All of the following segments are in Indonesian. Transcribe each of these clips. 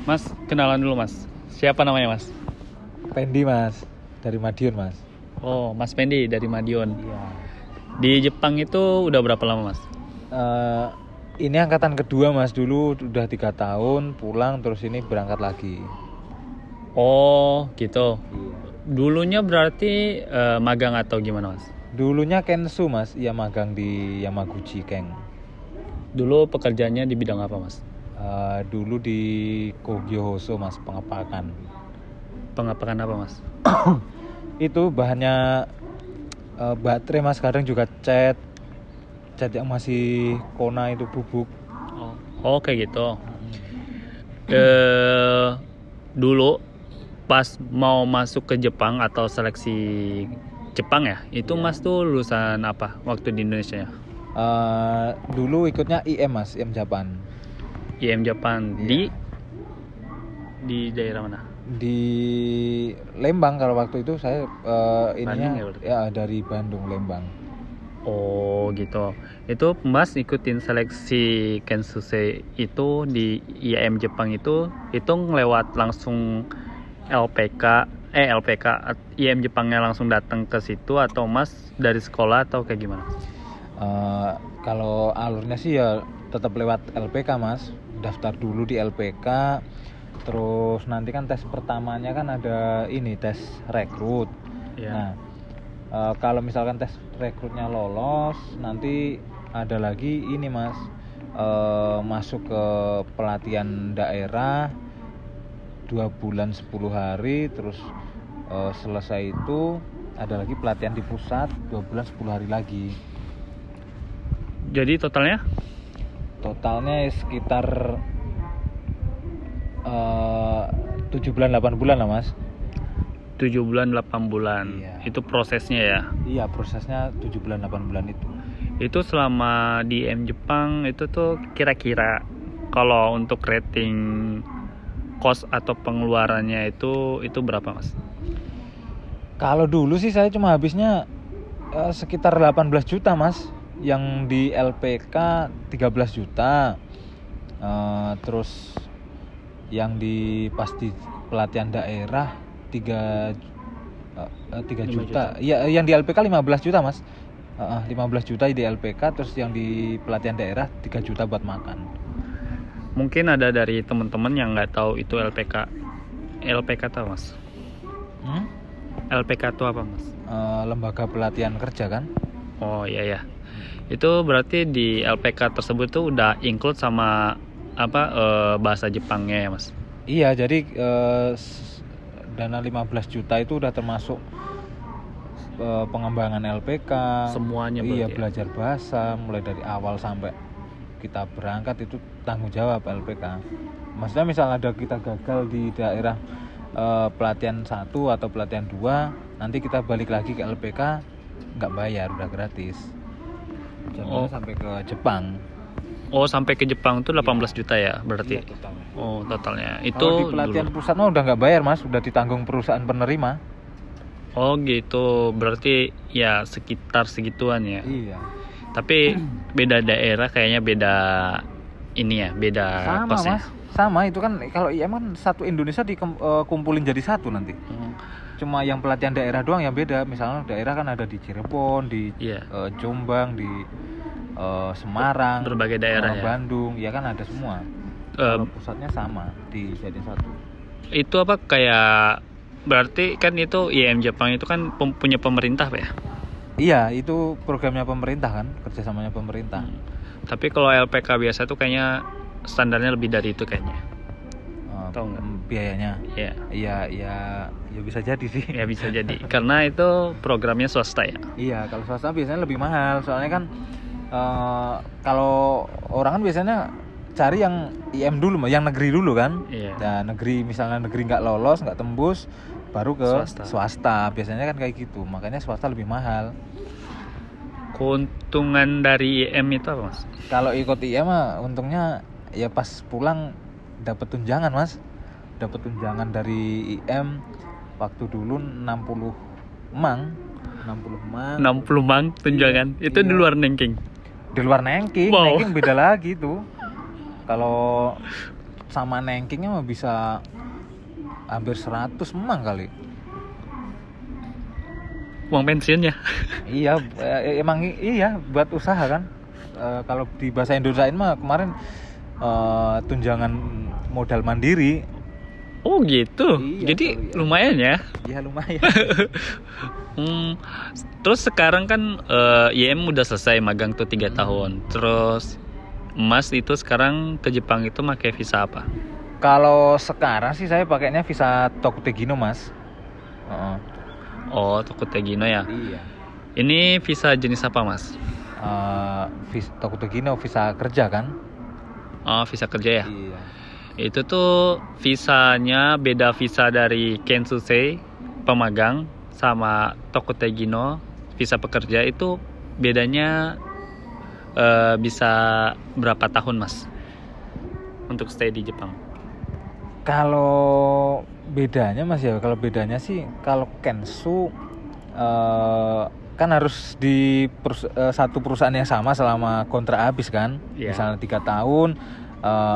Mas, kenalan dulu mas. Siapa namanya mas? Pendi mas, dari Madiun mas. Oh, Mas Pendi dari Madiun. Iya. Di Jepang itu udah berapa lama mas? Ini angkatan kedua mas, dulu udah 3 tahun pulang terus ini berangkat lagi. Oh, gitu. Iya. Dulunya berarti magang atau gimana mas? Dulunya Kensu mas, iya magang di Yamaguchi Keng. Dulu pekerjaannya di bidang apa mas? Dulu di Kogyo Hoso mas, pengepakan. Pengapakan apa mas? Itu bahannya baterai mas, kadang juga cat yang masih kona itu bubuk. Oh kayak gitu. Dulu pas mau masuk ke Jepang atau seleksi Jepang ya, itu mas tuh lulusan apa waktu di Indonesia ya? Dulu ikutnya IM mas, IM Japan. IM Jepang. Iya. Di daerah mana? Di Lembang kalau waktu itu saya ininya Bandung ya berarti? ya dari Bandung Lembang. Oh gitu. Itu mas ikutin seleksi Kensuse itu di IM Jepang itu ngelewat langsung LPK IM Jepangnya langsung datang ke situ atau mas dari sekolah atau kayak gimana? Kalau alurnya sih ya tetap lewat LPK mas, daftar dulu di LPK, terus nanti kan tes pertamanya kan ada ini tes rekrut. Ya. Nah kalau misalkan tes rekrutnya lolos, nanti ada lagi ini mas, masuk ke pelatihan daerah 2 bulan 10 hari, terus selesai itu ada lagi pelatihan di pusat 2 bulan 10 hari lagi. Jadi totalnya Sekitar 7 bulan 8 bulan lah mas. 7 bulan 8 bulan. Iya. Itu prosesnya ya. Iya, prosesnya 7 bulan 8 bulan itu. Itu selama di IM Jepang itu tuh kira-kira kalau untuk rating cost atau pengeluarannya itu berapa mas? Kalau dulu sih saya cuma habisnya sekitar 18 juta mas. Yang di LPK 13 juta. Terus yang di pasti pelatihan daerah 3 juta. Iya, yang di LPK 15 juta mas. 15 juta di LPK, terus yang di pelatihan daerah 3 juta buat makan. Mungkin ada dari teman-teman yang nggak tahu itu LPK. LPK tahu mas? LPK itu apa mas? Lembaga pelatihan kerja kan? Oh iya ya. Itu berarti di LPK tersebut tuh udah include sama bahasa Jepangnya ya mas? Iya, jadi dana 15 juta itu udah termasuk pengembangan LPK. Semuanya iya, berarti belajar bahasa mulai dari awal sampai kita berangkat itu tanggung jawab LPK. Maksudnya misal ada kita gagal di daerah pelatihan 1 atau pelatihan 2, nanti kita balik lagi ke LPK, nggak bayar, udah gratis. Jadinya sampai ke Jepang. Oh, sampai ke Jepang tuh 18 juta ya berarti? Iya, totalnya. Oh, totalnya. Itu Kalau di pelatihan pusat mah udah nggak bayar mas, udah ditanggung perusahaan penerima. Oh gitu, berarti ya sekitar segituan ya. Iya. Tapi beda daerah kayaknya beda ini ya, beda Sama kosnya. mas, sama itu kan kalau IM kan satu Indonesia dikumpulin jadi satu nanti. Cuma yang pelatihan daerah doang yang beda. Misalnya daerah kan ada di Cirebon, di Jombang, di Semarang, berbagai daerah ya. Bandung, ya kan ada semua. Kalau pusatnya sama dijadiin satu. Itu apa kayak berarti kan itu IM Jepang itu kan punya pemerintah Pak ya? Iya, itu programnya pemerintah kan, kerjasamanya pemerintah. Tapi kalau LPK biasa tuh kayaknya standarnya lebih dari itu kayaknya. Tahu nggak? Biayanya? Iya. Ya bisa jadi sih. Ya bisa jadi, karena itu programnya swasta ya. Iya, kalau swasta biasanya lebih mahal, soalnya kan kalau orang kan biasanya cari yang IM dulu, yang negeri dulu kan. Iya. Nah, misalnya negeri nggak lolos, nggak tembus, baru ke swasta. Biasanya kan kayak gitu, makanya swasta lebih mahal. Keuntungan dari IM itu apa mas? Kalau ikut IM mah untungnya ya pas pulang dapat tunjangan mas, dapat tunjangan dari IM waktu dulu 60 mang 60 mang tunjangan. Itu di luar Nengking. Di luar Nengking. Wow. Nengking beda lagi tuh. Kalau sama nengkingnya mah bisa hampir 100 memang kali. Uang pensiunnya. Iya, emang iya buat usaha kan. Kalau di bahasa Indonesia mah kemarin tunjangan modal mandiri. Oh gitu. Iya, Jadi iya. lumayan ya. Ya lumayan. Terus sekarang kan IM udah selesai magang tuh 3 tahun. Terus Mas itu sekarang ke Jepang itu pakai visa apa? Kalau sekarang sih saya pakainya visa Tokutegino, Mas. Oh, Tokutegino ya. Iya. Ini visa jenis apa, Mas? Tokutegino visa kerja kan? Oh, visa kerja ya. Iya. Itu tuh visanya beda visa dari Kensusei pemagang sama Tokutegino visa pekerja itu bedanya bisa berapa tahun, Mas? Untuk stay di Jepang. Kalau bedanya Mas ya, kalau bedanya sih kalau Kensu kan harus di satu perusahaan yang sama selama kontrak habis kan. Yeah. Misalnya 3 tahun,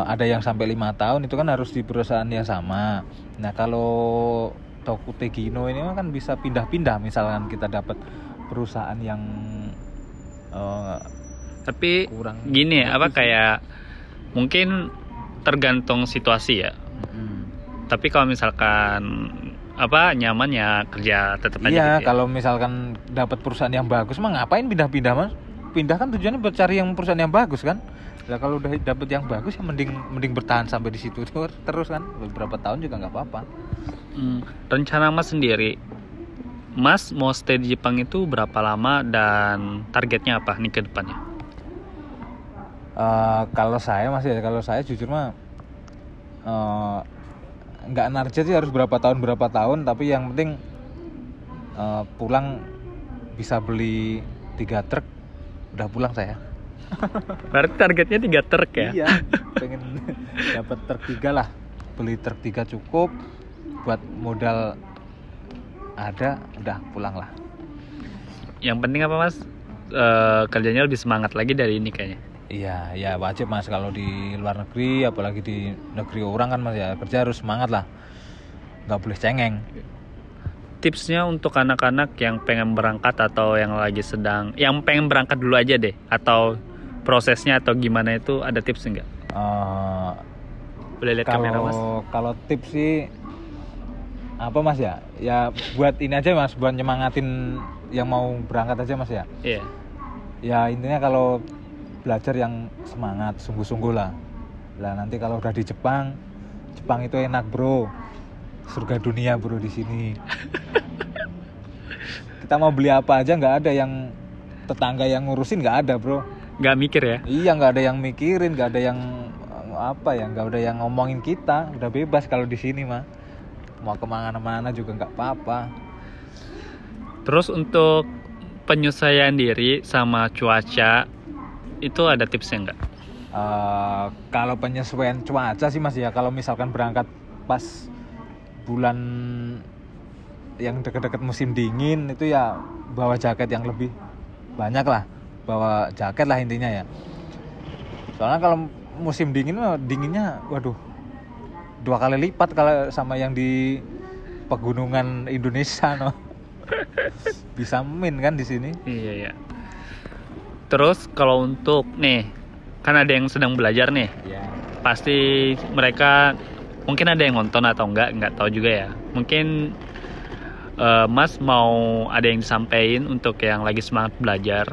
ada yang sampai 5 tahun itu kan harus di perusahaan yang sama. Nah kalau Tokutegino ini kan bisa pindah-pindah, misalkan kita dapat perusahaan yang tapi kurang gini ya, apa bagus. kayak mungkin tergantung situasi ya. Tapi kalau misalkan apa nyaman ya kerja tetap aja Iya, gitu ya. kalau misalkan dapat perusahaan yang bagus mah ngapain pindah-pindah, Mas? Pindah kan tujuannya buat cari yang perusahaan yang bagus kan. Lah kalau udah dapat yang bagus ya mending bertahan sampai di situ terus kan. Beberapa tahun juga nggak apa-apa. Rencana Mas sendiri, Mas mau stay di Jepang itu berapa lama dan targetnya apa nih ke depannya? Kalau saya jujur mah nggak narjet sih harus berapa tahun, tapi yang penting pulang bisa beli 3 truk, udah pulang saya. Berarti targetnya 3 truk ya? Iya, pengen dapat truk 3 lah, beli truk 3 cukup buat modal ada, udah pulang lah. Yang penting apa, Mas? Kerjanya lebih semangat lagi dari ini kayaknya. Iya, ya wajib Mas, kalau di luar negeri apalagi di negeri orang kan Mas ya, kerja harus semangat lah, nggak boleh cengeng. Tipsnya untuk anak-anak yang pengen berangkat atau yang pengen berangkat dulu aja deh, atau prosesnya atau gimana itu, ada tips enggak? Boleh lihat kamera, Mas? Kalau tips sih apa Mas ya? Ya buat ini aja Mas, buat nyemangatin yang mau berangkat aja Mas ya. Iya. Ya intinya kalau belajar yang semangat, sungguh-sungguh lah. Lah nanti kalau udah di Jepang itu enak bro, surga dunia bro di sini. Kita mau beli apa aja nggak ada yang tetangga yang ngurusin, nggak ada bro. Nggak mikir ya? Iya, nggak ada yang mikirin, nggak ada yang nggak ada yang ngomongin kita. Udah bebas kalau di sini mah. Mau kemana-mana juga nggak apa-apa. Terus untuk penyesuaian diri sama cuaca itu ada tipsnya nggak? Kalau penyesuaian cuaca sih Mas ya, kalau misalkan berangkat pas bulan yang deket-deket musim dingin itu ya bawa jaket yang lebih banyak lah, bawa jaket lah intinya ya. Soalnya kalau musim dingin dinginnya waduh 2 kali lipat kalau sama yang di pegunungan Indonesia no. Bisa min kan di sini. Iya ya. Terus kalau untuk nih, kan ada yang sedang belajar nih. Iya. Pasti mereka mungkin ada yang nonton atau nggak tahu juga ya. Mungkin Mas mau ada yang disampaikan untuk yang lagi semangat belajar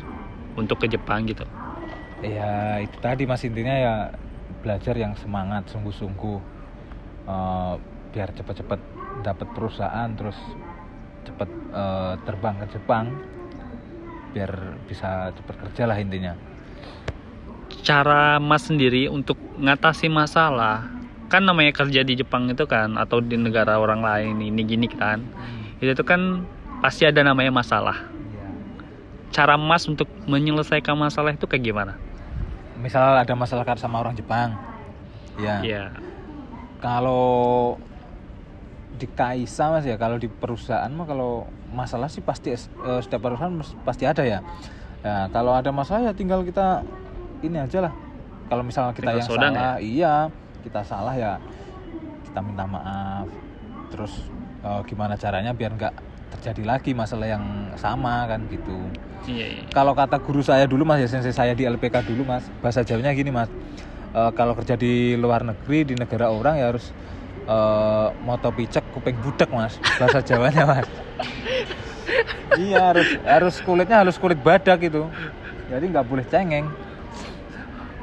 untuk ke Jepang gitu. Ya itu tadi Mas, intinya ya belajar yang semangat, sungguh-sungguh, biar cepet-cepet dapat perusahaan, terus cepet terbang ke Jepang, biar bisa cepet kerja lah intinya. Cara Mas sendiri untuk ngatasi masalah, kan namanya kerja di Jepang itu kan, atau di negara orang lain ini gini kan, itu kan pasti ada namanya masalah. Ya. Cara Mas untuk menyelesaikan masalah itu kayak gimana? Misal ada masalah sama orang Jepang, ya. Iya. Kalau di Kaisa Mas ya, kalau di perusahaan mah kalau masalah sih pasti setiap perusahaan pasti ada ya. Ya kalau ada masalah ya tinggal kita ini aja lah. Kalau misalnya kita Tinggal yang sodan salah, ya? iya kita salah ya kita minta maaf. Terus gimana caranya biar nggak terjadi lagi masalah yang sama kan gitu. Iya. Kalau kata guru saya dulu mas, ya sensei saya di LPK dulu mas, bahasa Jawanya gini mas, kalau kerja di luar negeri di negara orang ya harus moto picek kuping budak mas, bahasa Jawanya mas. Iya harus kulitnya harus kulit badak gitu, jadi nggak boleh cengeng.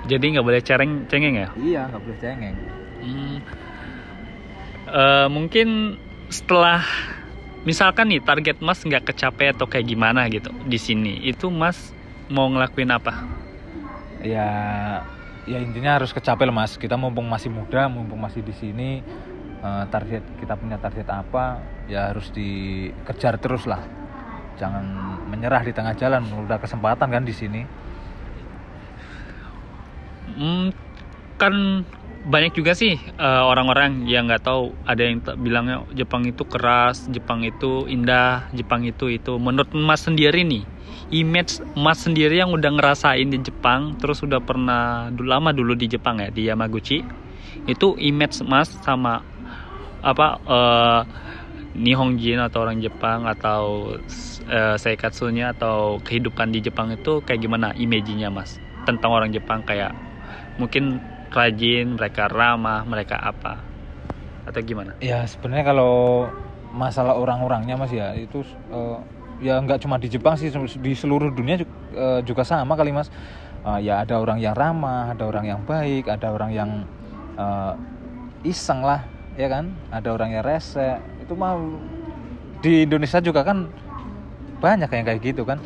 Jadi nggak boleh cengeng ya? Iya nggak boleh cengeng. Mungkin setelah misalkan nih target mas nggak kecapai atau kayak gimana gitu di sini, itu mas mau ngelakuin apa? Ya intinya harus kecapai lah mas. Kita mumpung masih muda, mumpung masih di sini, kita punya target apa ya harus dikejar terus lah. Jangan menyerah di tengah jalan. Udah kesempatan kan di sini. Kan banyak juga sih orang-orang yang nggak tahu, ada yang bilangnya Jepang itu keras, Jepang itu indah, Jepang itu. Menurut mas sendiri nih, image mas sendiri yang udah ngerasain di Jepang, terus udah pernah lama dulu di Jepang ya, di Yamaguchi, itu image mas sama apa Nihonjin atau orang Jepang atau seikatsunya atau kehidupan di Jepang itu kayak gimana image-nya mas tentang orang Jepang? Kayak mungkin rajin, mereka ramah, mereka apa atau gimana? Ya sebenarnya kalau masalah orang-orangnya mas ya itu ya nggak cuma di Jepang sih, di seluruh dunia juga sama kali mas. Ya ada orang yang ramah, ada orang yang baik, ada orang yang iseng lah ya kan, ada orang yang rese. Itu mah di Indonesia juga kan banyak yang kayak gitu kan.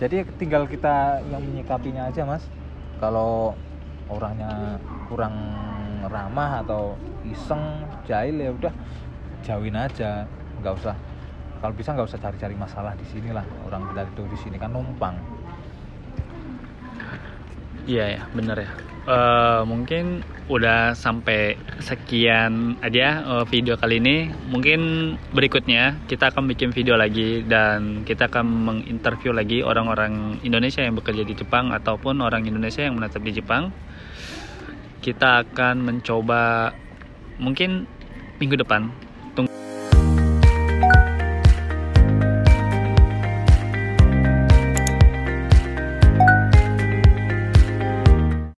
Jadi tinggal kita yang menyikapinya aja mas. Kalau orangnya kurang ramah atau iseng, jahil ya udah jauhin aja, nggak usah. Kalau bisa nggak usah cari-cari masalah di sini lah. Orang kita itu di sini kan numpang. Iya ya, bener ya. Mungkin udah sampai sekian aja video kali ini. Mungkin berikutnya kita akan bikin video lagi dan kita akan menginterview lagi orang-orang Indonesia yang bekerja di Jepang ataupun orang Indonesia yang menetap di Jepang. Kita akan mencoba mungkin minggu depan